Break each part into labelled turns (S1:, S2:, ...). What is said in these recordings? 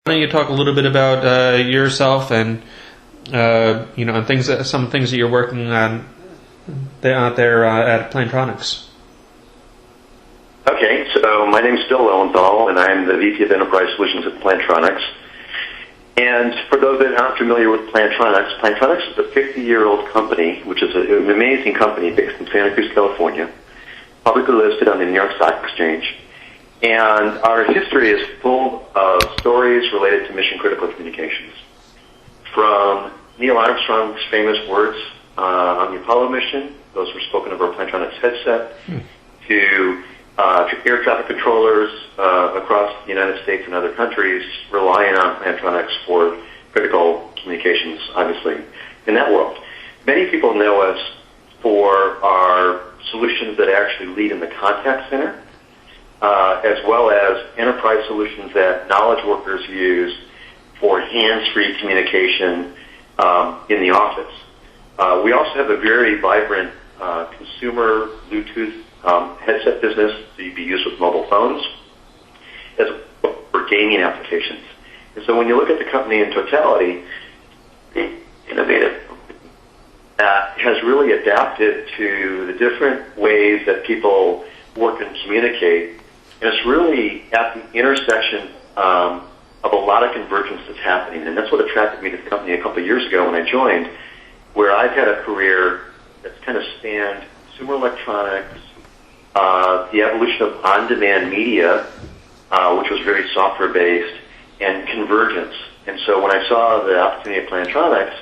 S1: Why don't you talk a little bit about yourself and and some things that you're working on out there at Plantronics?
S2: Okay, so my name is Bill Leowenthal, and I'm the VP of Enterprise Solutions at Plantronics. And for those that aren't familiar with Plantronics, Plantronics is a 50-year-old company, which is an amazing company based in Santa Cruz, California, publicly listed on the New York Stock Exchange. And our history is full of stories related to mission-critical communications. From Neil Armstrong's famous words on the Apollo mission, those were spoken over a Plantronics headset, to air traffic controllers across the United States and other countries relying on Plantronics for critical communications, obviously, in that world. Many people know us for our solutions that actually lead in the contact center, as well as enterprise solutions that knowledge workers use for hands-free communication in the office. We also have a very vibrant consumer Bluetooth headset business to be used with mobile phones, as well for gaming applications. And so when you look at the company in totality, the innovative has really adapted to the different ways that people work and communicate. And it's really at the intersection of a lot of convergence that's happening. And that's what attracted me to the company a couple of years ago when I joined, where I've had a career that's kind of spanned consumer electronics, the evolution of on-demand media, which was very software-based, and convergence. And so when I saw the opportunity at Plantronics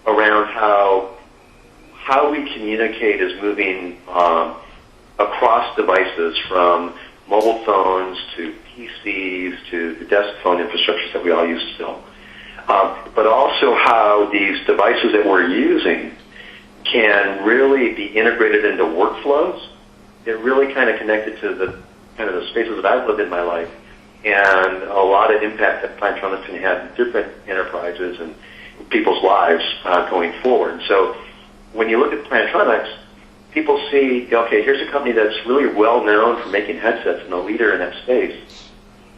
S2: around how we communicate is moving across devices, from mobile phones to PCs to the desk phone infrastructures that we all use still, but also how these devices that we're using can really be integrated into workflows. It really kind of connected to the spaces that I've lived in my life, and a lot of impact that Plantronics can have in different enterprises and people's lives going forward. So when you look at Plantronics, people see, okay, here's a company that's really well known for making headsets and a leader in that space.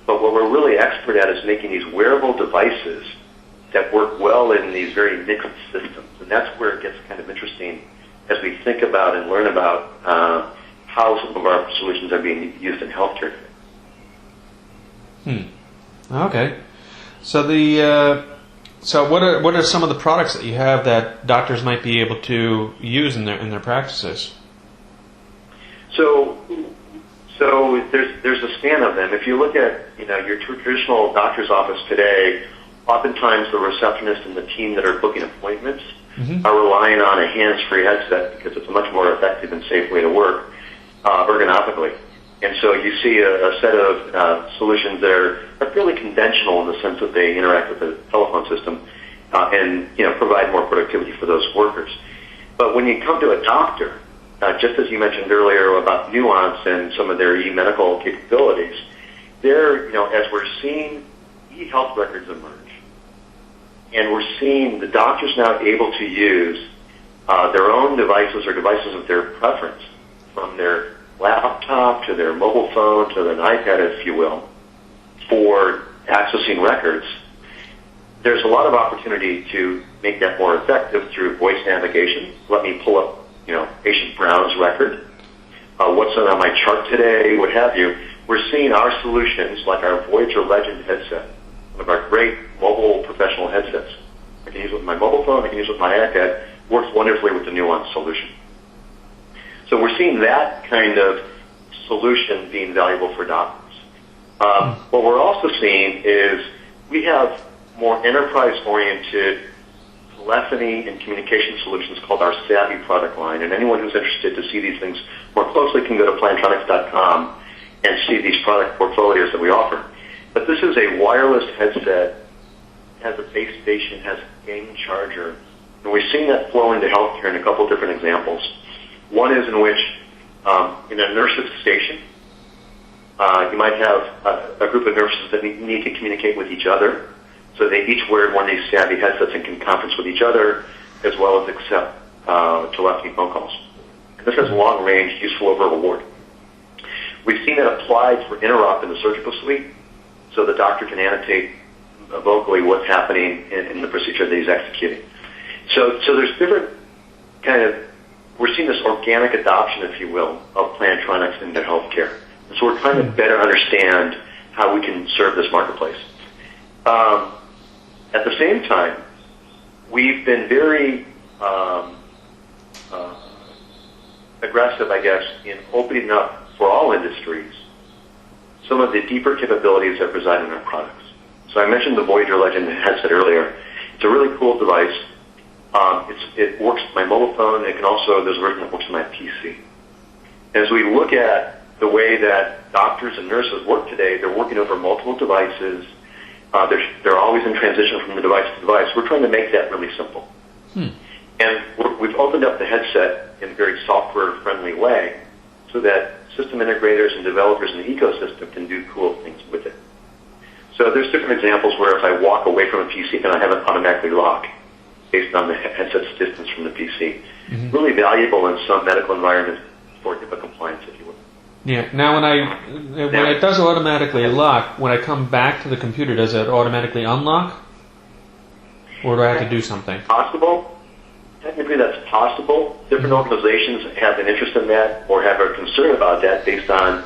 S2: But what we're really expert at is making these wearable devices that work well in these very mixed systems. And that's where it gets kind of interesting as we think about and learn about how some of our solutions are being used in healthcare.
S1: Okay. So what are some of the products that you have that doctors might be able to use in their practices?
S2: So there's a span of them. If you look at your traditional doctor's office today, oftentimes the receptionist and the team that are booking appointments are relying on a hands-free headset because it's a much more effective and safe way to work ergonomically. And so you see a set of solutions that are fairly conventional in the sense that they interact with the telephone system and provide more productivity for those workers. But when you come to a doctor, just as you mentioned earlier about Nuance and some of their e-medical capabilities, as we're seeing e-health records emerge, and we're seeing the doctors now able to use their own devices or devices of their preference, from their laptop to their mobile phone to their iPad, if you will, for accessing records, there's a lot of opportunity to make that more effective through voice navigation. Let me pull up, patient Brown's record. What's on my chart today, what have you. We're seeing our solutions, like our Voyager Legend headset, one of our great mobile professional headsets. I can use it with my mobile phone, I can use it with my iPad, works wonderfully with the Nuance solution. So we're seeing that kind of solution being valuable for doctors. What we're also seeing is we have more enterprise-oriented telephony and communication solutions called our Savvy product line. And anyone who's interested to see these things more closely can go to plantronics.com and see these product portfolios that we offer. But this is a wireless headset, has a base station, has a game charger, and we've seen that flow into healthcare in a couple of different examples. One is in which, in a nurse's station, you might have a group of nurses that need to communicate with each other, so they each wear one of these Savvy headsets and can conference with each other, as well as accept telephony phone calls. And this has long range, useful over a ward. We've seen it applied for interop in the surgical suite, so the doctor can annotate vocally what's happening in the procedure that he's executing. So there's different kind of, we're seeing this organic adoption, if you will, of Plantronics into healthcare. And so we're trying to better understand how we can serve this marketplace. At the same time, we've been very aggressive, I guess, in opening up for all industries some of the deeper capabilities that reside in our products. So I mentioned the Voyager Legend headset earlier. It's a really cool device. It works with my mobile phone. It can also, there's a version that works with my PC. As we look at the way that doctors and nurses work today, they're working over multiple devices. They're always in transition from the device to device. We're trying to make that really simple. And we've opened up the headset in a very software-friendly way so that system integrators and developers in the ecosystem can do cool things with it. So there's different examples where if I walk away from a PC, then I have it automatically lock based on the headset's distance from the PC. Really valuable in some medical environments for HIPAA compliance, if you will.
S1: Yeah. Now, when it does automatically lock, when I come back to the computer, does it automatically unlock, or do I have to do something?
S2: Possible. Technically, that's possible. Different organizations have an interest in that or have a concern about that based on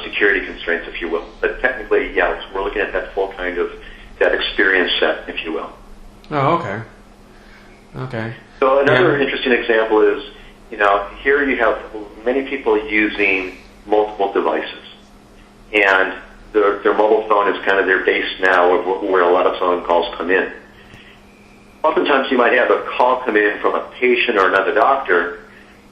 S2: security constraints, if you will. But technically, yeah, we're looking at that full kind of that experience set, if you will.
S1: Oh, okay. Okay.
S2: So another interesting example is, here you have many people using multiple devices, and their mobile phone is kind of their base now of where a lot of phone calls come in. Oftentimes you might have a call come in from a patient or another doctor,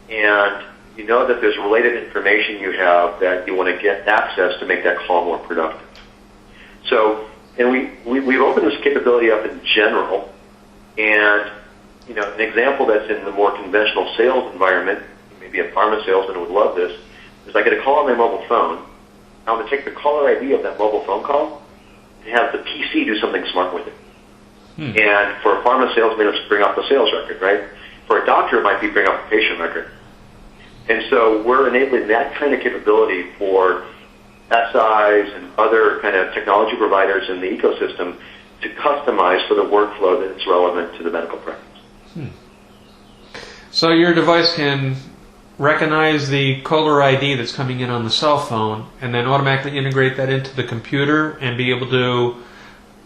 S2: and you know that there's related information you have that you want to get access to make that call more productive. So, and we've opened this capability up in general, and an example that's in the more conventional sales environment, maybe a pharma salesman would love this, is I get a call on my mobile phone. I want to take the caller ID of that mobile phone call and have the PC do something smart with it. And for a pharma salesman, it's bring up the sales record, right? For a doctor, it might be bring up the patient record. And so we're enabling that kind of capability for SIs and other kind of technology providers in the ecosystem to customize for the workflow that's relevant to the medical practice.
S1: So your device can recognize the caller ID that's coming in on the cell phone and then automatically integrate that into the computer and be able to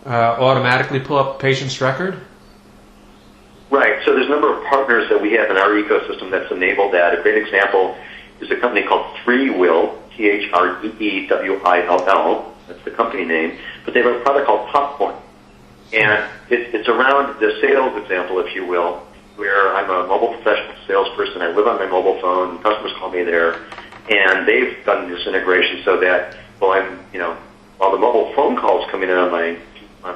S1: automatically pull up the patient's record?
S2: Right. So there's a number of partners that we have in our ecosystem that's enabled that. A great example is a company called Threewill, Threewill. That's the company name. But they have a product called Popcorn. And it's around the sales example, if you will, where I'm a mobile professional salesperson. I live on my mobile phone. Customers call me there. And they've done this integration so that, while the mobile phone calls coming in on my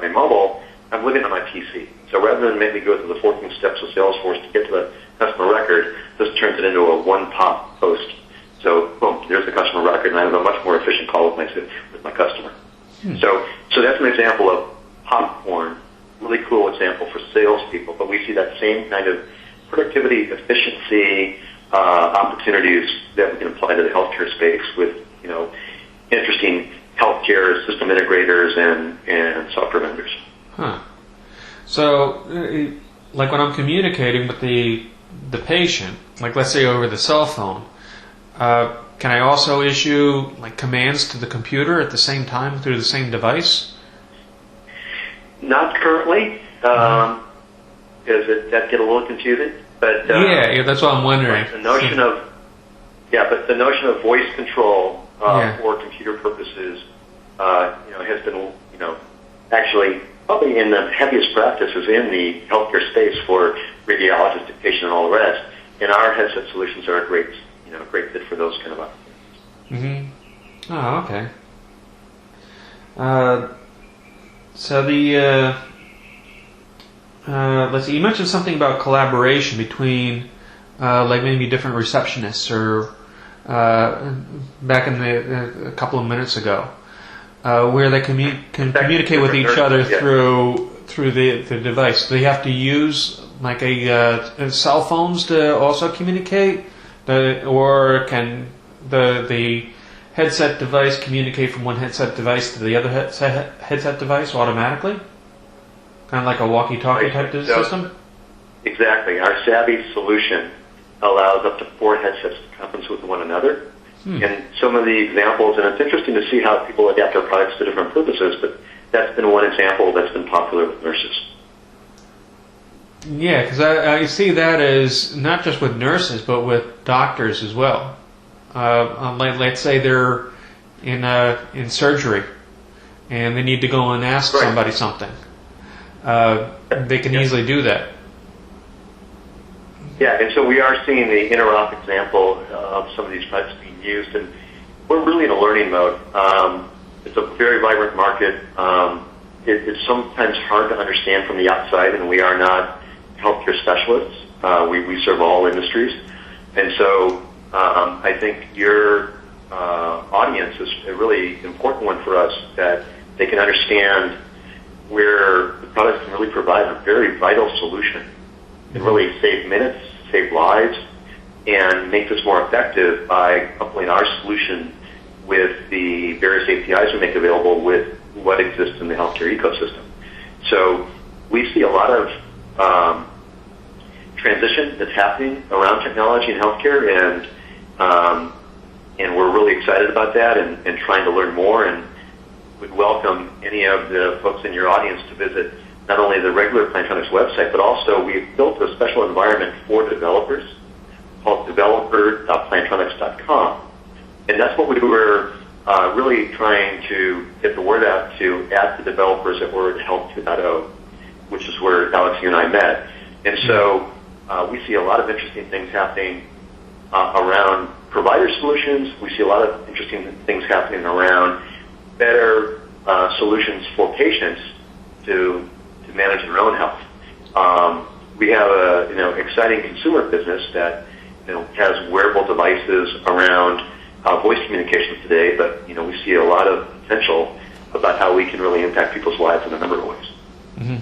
S2: mobile, I'm living on my PC. So rather than make me go through the 14 steps of Salesforce to get to the customer record, this turns it into a one-pop post. So, boom, there's the customer record, and I have a much more efficient call with my customer. So that's an example of Popcorn, really cool example for salespeople. But we see that same kind of productivity, efficiency opportunities that we can apply to the healthcare space with, interesting healthcare system integrators and software vendors.
S1: So, like when I'm communicating with the patient, like let's say over the cell phone, can I also issue like commands to the computer at the same time through the same device?
S2: Not currently. That get a little confusing? But
S1: yeah, that's what I'm wondering.
S2: The notion of voice control for computer purposes, has been, actually probably in the heaviest practices in the healthcare space for radiologists, patient, and all the rest. And our headset solutions are a great fit for those kind of opportunities.
S1: Oh, okay. So let's see. You mentioned something about collaboration between, like maybe different receptionists, or back in a couple of minutes ago, where they can communicate with each other through the device. Do they have to use like a cell phones to also communicate, or can the headset device communicate from one headset device to the other headset device automatically? Kind of like a walkie-talkie type system?
S2: Exactly. Our Savvy solution allows up to 4 headsets to conference with one another. And some of the examples, and it's interesting to see how people adapt their products to different purposes, but that's been one example that's been popular with nurses.
S1: Yeah, because I see that as not just with nurses, but with doctors as well. Let's say they're in surgery, and they need to go and ask somebody something. They can easily do that.
S2: Yeah, and so we are seeing the interop example of some of these products being used, and we're really in a learning mode. It's a very vibrant market. It's sometimes hard to understand from the outside, and we are not healthcare specialists. We serve all industries. And so I think your audience is a really important one for us, that they can understand where the products can really provide a very vital solution and really save minutes, save lives, and make this more effective by coupling our solution with the various APIs we make available with what exists in the healthcare ecosystem. So we see a lot of transition that's happening around technology in healthcare, and we're really excited about that and trying to learn more, and would welcome any of the folks in your audience to visit not only the regular Plantronics website, but also we've built a special environment for developers called developer.plantronics.com. And that's what we were really trying to get the word out to at the developers at Word Health 2.0, which is where Alex, you and I met. And so we see a lot of interesting things happening around provider solutions. We see a lot of interesting things happening around better solutions for patients to manage their own health. We have a exciting consumer business that has wearable devices around voice communications today, but we see a lot of potential about how we can really impact people's lives in a number of ways.
S1: Mm-hmm.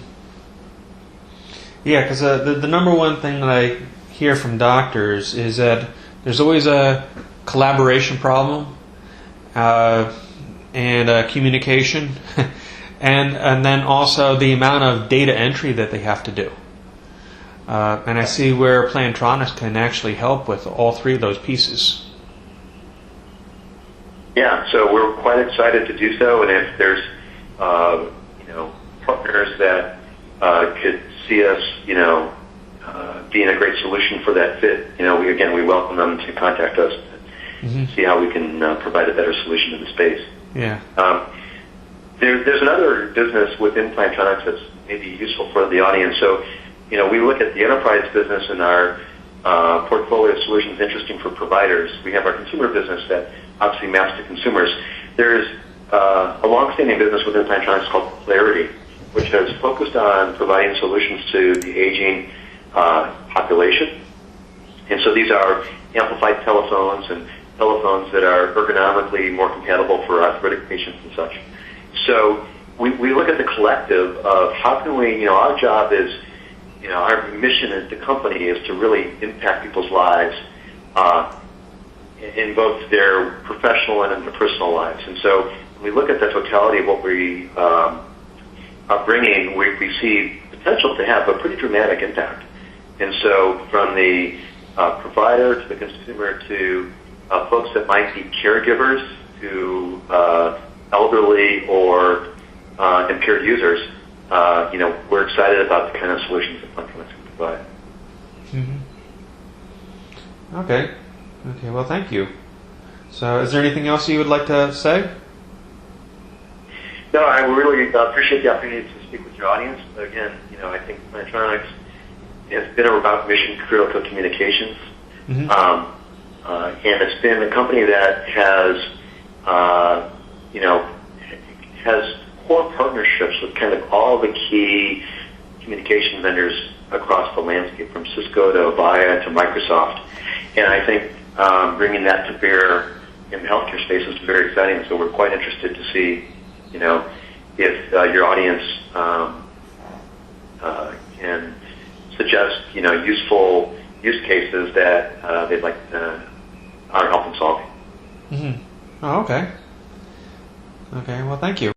S1: Yeah, because the number one thing that I hear from doctors is that there's always a collaboration problem and communication, and then also the amount of data entry that they have to do. And I see where Plantronics can actually help with all 3 of those pieces.
S2: Yeah, so we're quite excited to do so, and if there's partners that could see us being a great solution for that fit, we welcome them to contact us to see how we can provide a better solution to the space.
S1: Yeah.
S2: There's another business within Plantronics that's maybe useful for the audience. So, we look at the enterprise business and our portfolio of solutions interesting for providers. We have our consumer business that obviously maps to consumers. There's a long-standing business within Plantronics called Clarity, which has focused on providing solutions to the aging population. And so these are amplified telephones and telephones that are ergonomically more compatible for arthritic patients and such. So we look at the collective of how can we, our job is, our mission as the company is to really impact people's lives in both their professional and in their personal lives. And so when we look at the totality of what we are bringing, we see potential to have a pretty dramatic impact. And so from the provider to the consumer to folks that might be caregivers to elderly or impaired users, we're excited about the kind of solutions that Plantronics can provide.
S1: Mm-hmm. Okay, well, thank you. So is there anything else you would like to say?
S2: No, I really appreciate the opportunity to speak with your audience. Again, I think Plantronics has been about mission-critical communications. Mm-hmm. And it's been a company that has, has core partnerships with kind of all the key communication vendors across the landscape, from Cisco to Avaya to Microsoft. And I think bringing that to bear in the healthcare space is very exciting. So we're quite interested to see, if your audience can suggest, useful use cases that they'd like our help in solving.
S1: Mm-hmm. Oh, okay. Okay, well, thank you.